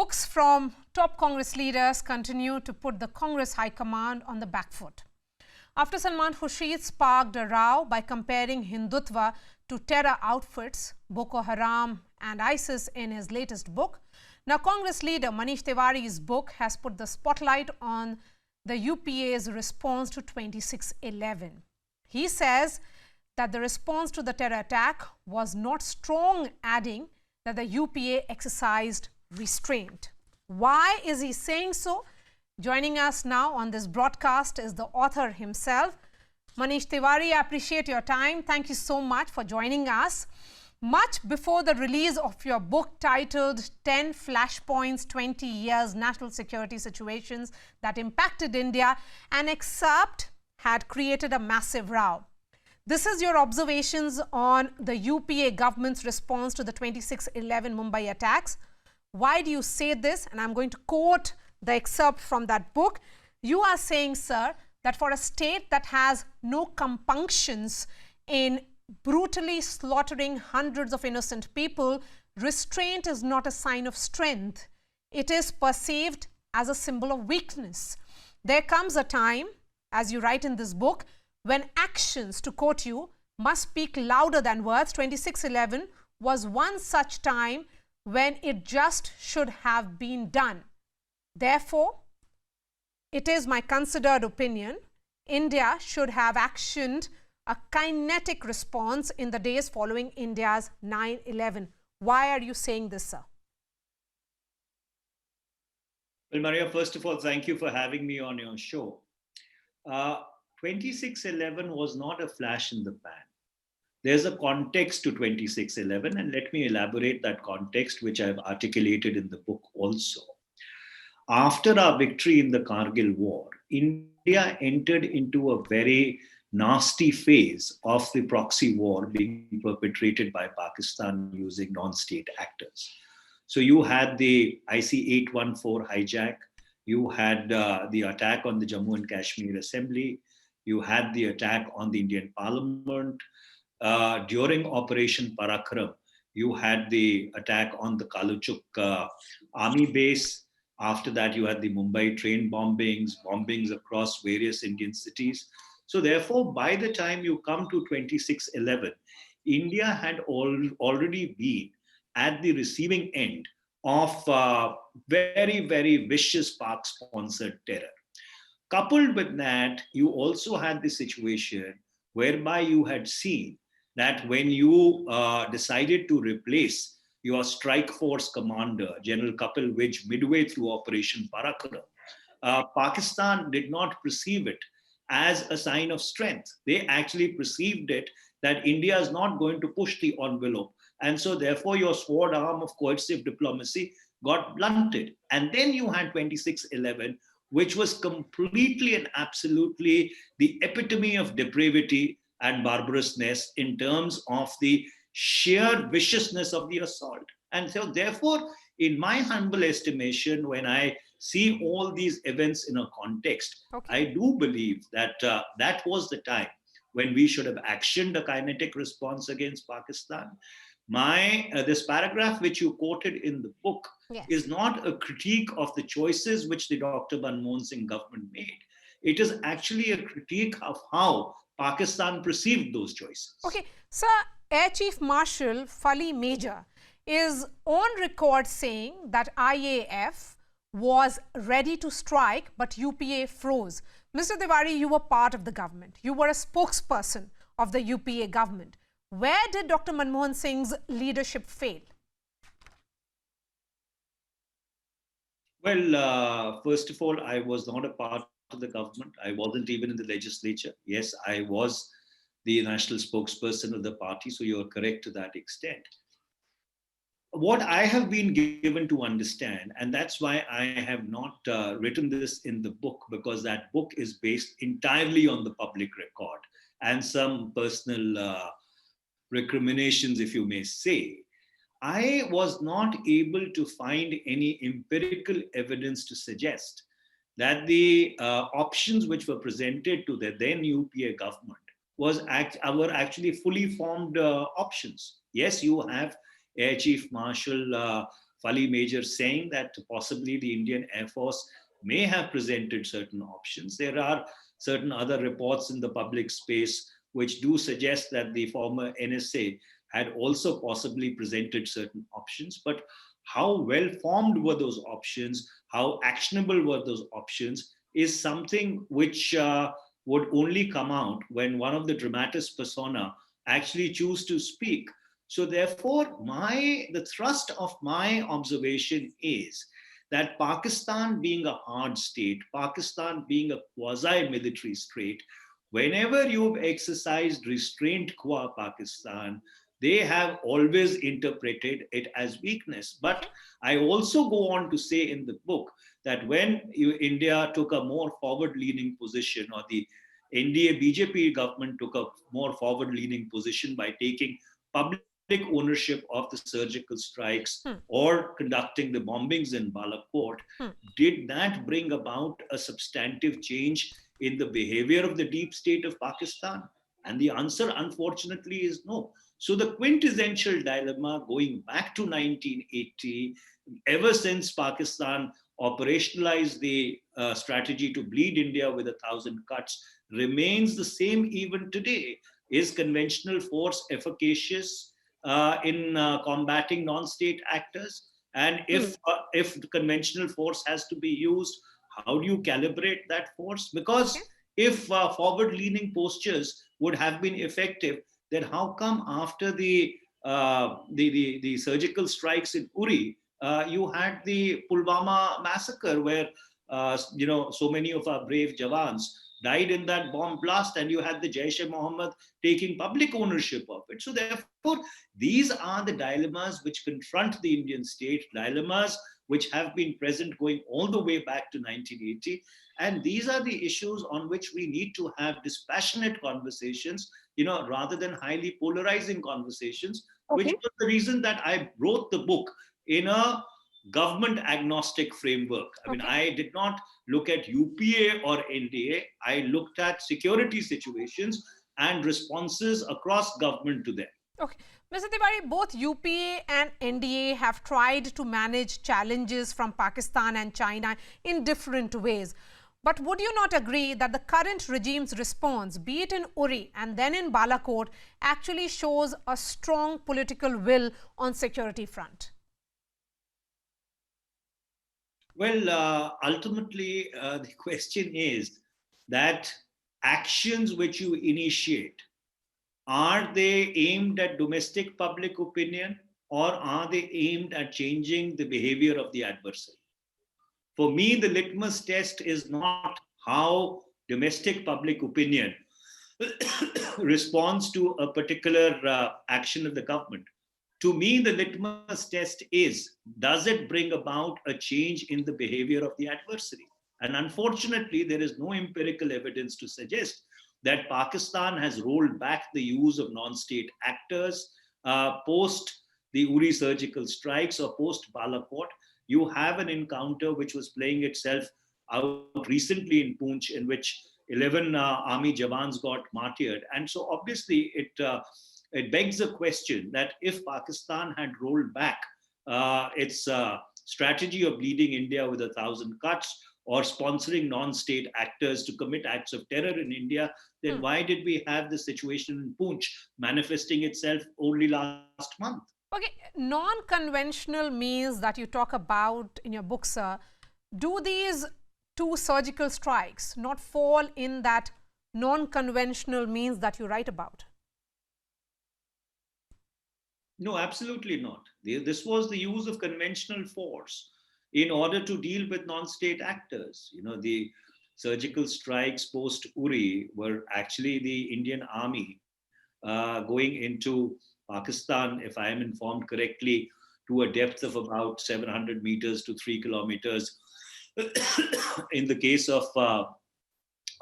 Books from top Congress leaders continue to put the Congress High Command on the back foot. After Salman Khurshid sparked a row by comparing Hindutva to terror outfits, Boko Haram and ISIS in his latest book, now Congress leader Manish Tewari's book has put the spotlight on the UPA's response to 26/11. He says that the response to the terror attack was not strong, adding that the UPA exercised restraint. Why is he saying so? Joining us now on this broadcast is the author himself, Manish Tewari. I appreciate your time. Thank you so much for joining us. Much before the release of your book titled 10 Flashpoints, 20 Years National Security Situations That Impacted India, an excerpt had created a massive row. This is your observations on the UPA government's response to the 26/11 Mumbai attacks. Why do you say this? And I'm going to quote the excerpt from that book. You are saying, sir, that for a state that has no compunctions in brutally slaughtering hundreds of innocent people, restraint is not a sign of strength. It is perceived as a symbol of weakness. There comes a time, as you write in this book, when actions, to quote you, must speak louder than words. 26/11 was one such time when it just should have been done. Therefore, it is my considered opinion, India should have actioned a kinetic response in the days following India's 9/11. Why are you saying this, sir? Well, Maria, first of all, thank you for having me on your show. 26/11 was not a flash in the pan. There's a context to 26/11, and let me elaborate that context, which I've articulated in the book also. After our victory in the Kargil war, India entered into a very nasty phase of the proxy war being perpetrated by Pakistan using non-state actors. So you had the IC-814 hijack, you had the attack on the Jammu and Kashmir Assembly, you had the attack on the Indian Parliament. During Operation Parakram, you had the attack on the Kaluchuk army base. After that, you had the Mumbai train bombings across various Indian cities. So therefore, by the time you come to 26/11, India had already been at the receiving end of very, very vicious Pak-sponsored terror. Coupled with that, you also had the situation whereby you had seen that when you decided to replace your strike force commander, General Kapil Vij, midway through Operation Parakram, Pakistan did not perceive it as a sign of strength. They actually perceived it that India is not going to push the envelope. And so therefore your sword arm of coercive diplomacy got blunted. And then you had 26/11, which was completely and absolutely the epitome of depravity and barbarousness in terms of the sheer viciousness of the assault. And so therefore, in my humble estimation, when I see all these events in a context, I do believe that that was the time when we should have actioned a kinetic response against Pakistan. This paragraph which you quoted in the book is not a critique of the choices which the Dr. Manmohan Singh government made. It is actually a critique of how Pakistan perceived those choices. Okay, sir, Air Chief Marshal Fali Major is on record saying that IAF was ready to strike, but UPA froze. Mr. Tewari, you were part of the government. You were a spokesperson of the UPA government. Where did Dr. Manmohan Singh's leadership fail? Well, first of all, I was not a part of the government. I wasn't even in the legislature. Yes, I was the national spokesperson of the party, so you're correct to that extent. What I have been given to understand, and that's why I have not written this in the book, because that book is based entirely on the public record and some personal recriminations, if you may say. I was not able to find any empirical evidence to suggest that the options which were presented to the then UPA government were actually fully formed options. Yes, you have Air Chief Marshal Fali Major saying that possibly the Indian Air Force may have presented certain options. There are certain other reports in the public space which do suggest that the former NSA had also possibly presented certain options. But how well formed were those options? How actionable were those options? Is something which would only come out when one of the dramatis persona actually choose to speak. So therefore, the thrust of my observation is that Pakistan being a hard state, Pakistan being a quasi-military state, whenever you've exercised restraint qua Pakistan, they have always interpreted it as weakness. But I also go on to say in the book that when India took a more forward-leaning position, or the NDA BJP government took a more forward-leaning position by taking public ownership of the surgical strikes or conducting the bombings in Balakot, did that bring about a substantive change in the behavior of the deep state of Pakistan? And the answer, unfortunately, is no. So the quintessential dilemma going back to 1980, ever since Pakistan operationalized the strategy to bleed India with 1,000 cuts, remains the same even today. Is conventional force efficacious in combating non-state actors? And if the conventional force has to be used, how do you calibrate that force? Because if forward-leaning postures would have been effective, then how come after the surgical strikes in Uri, you had the Pulwama massacre where so many of our brave Jawans died in that bomb blast, and you had the Jaish-e-Mohammed taking public ownership of it. So therefore, these are the dilemmas which confront the Indian state, dilemmas which have been present going all the way back to 1980. And these are the issues on which we need to have dispassionate conversations, rather than highly polarizing conversations, which was the reason that I wrote the book in a government agnostic framework. I mean, I did not look at UPA or NDA. I looked at security situations and responses across government to them. Okay. Mr. Tewari, both UPA and NDA have tried to manage challenges from Pakistan and China in different ways. But would you not agree that the current regime's response, be it in Uri and then in Balakot, actually shows a strong political will on security front? Well, ultimately, the question is that actions which you initiate, are they aimed at domestic public opinion, or are they aimed at changing the behavior of the adversary? For me, the litmus test is not how domestic public opinion responds to a particular action of the government. To me, the litmus test is, does it bring about a change in the behavior of the adversary? And unfortunately, there is no empirical evidence to suggest that Pakistan has rolled back the use of non-state actors post the Uri surgical strikes or post Balakot. You have an encounter which was playing itself out recently in Poonch, in which 11 army Jawans got martyred. And so obviously it begs the question that if Pakistan had rolled back its strategy of leading India with 1,000 cuts, or sponsoring non-state actors to commit acts of terror in India, then why did we have the situation in Poonch manifesting itself only last month? Okay, non-conventional means that you talk about in your book, sir, do these two surgical strikes not fall in that non-conventional means that you write about? No, absolutely not. This was the use of conventional force in order to deal with non-state actors. The surgical strikes post Uri were actually the Indian army going into Pakistan, if I am informed correctly, to a depth of about 700 meters to 3 kilometers. In the case of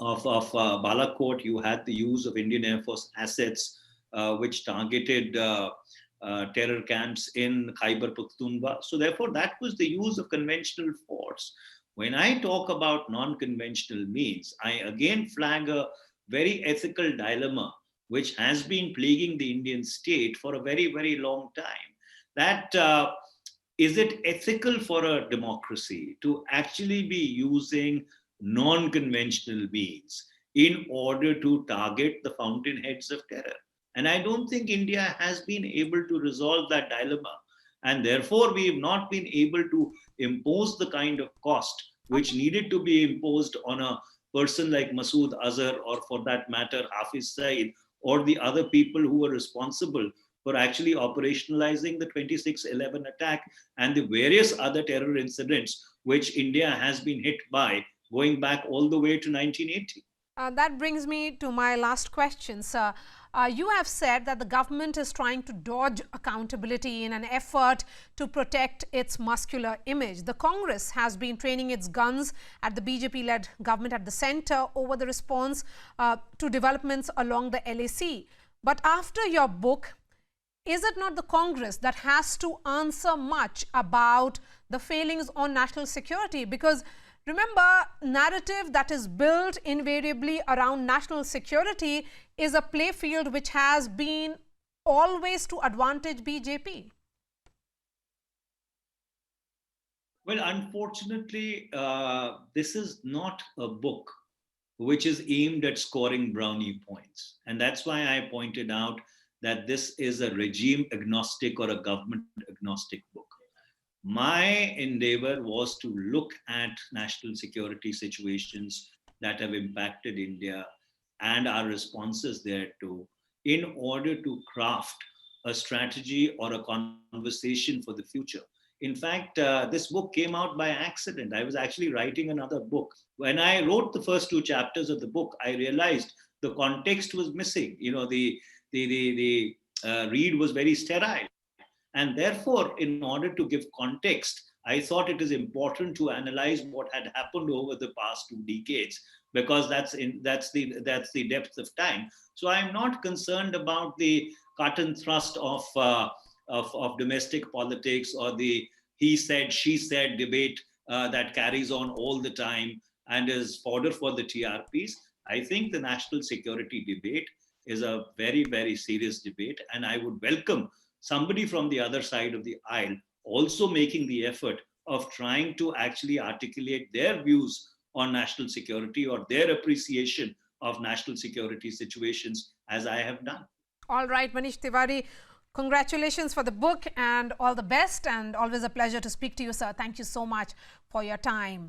Balakot, you had the use of Indian Air Force assets which targeted terror camps in Khyber Pakhtunkhwa. So therefore, that was the use of conventional force. When I talk about non-conventional means, I again flag a very ethical dilemma which has been plaguing the Indian state for a very, very long time. That is it ethical for a democracy to actually be using non-conventional means in order to target the fountainheads of terror? And I don't think India has been able to resolve that dilemma. And therefore, we have not been able to impose the kind of cost which needed to be imposed on a person like Masood Azhar, or for that matter, Hafiz Saeed, or the other people who were responsible for actually operationalizing the 26/11 attack and the various other terror incidents which India has been hit by going back all the way to 1980. That brings me to my last question, sir. You have said that the government is trying to dodge accountability in an effort to protect its muscular image. The Congress has been training its guns at the BJP-led government at the centre over the response to developments along the LAC. But after your book, is it not the Congress that has to answer much about the failings on national security? Because remember, narrative that is built invariably around national security is a playfield which has been always to advantage BJP. Well, unfortunately, this is not a book which is aimed at scoring brownie points. And that's why I pointed out that this is a regime agnostic or a government agnostic book. My endeavor was to look at national security situations that have impacted India and our responses thereto in order to craft a strategy or a conversation for the future. In fact, this book came out by accident. I was actually writing another book. When I wrote the first two chapters of the book, I realized the context was missing. You know, the read was very sterile. And therefore, in order to give context, I thought it is important to analyze what had happened over the past 2 decades, because that's the depth of time. So I'm not concerned about the cut and thrust of domestic politics or the he said, she said debate that carries on all the time and is fodder for the TRPs. I think the national security debate is a very, very serious debate, and I would welcome somebody from the other side of the aisle also making the effort of trying to actually articulate their views on national security or their appreciation of national security situations, as I have done. All right, Manish Tewari, congratulations for the book and all the best, and always a pleasure to speak to you, sir. Thank you so much for your time.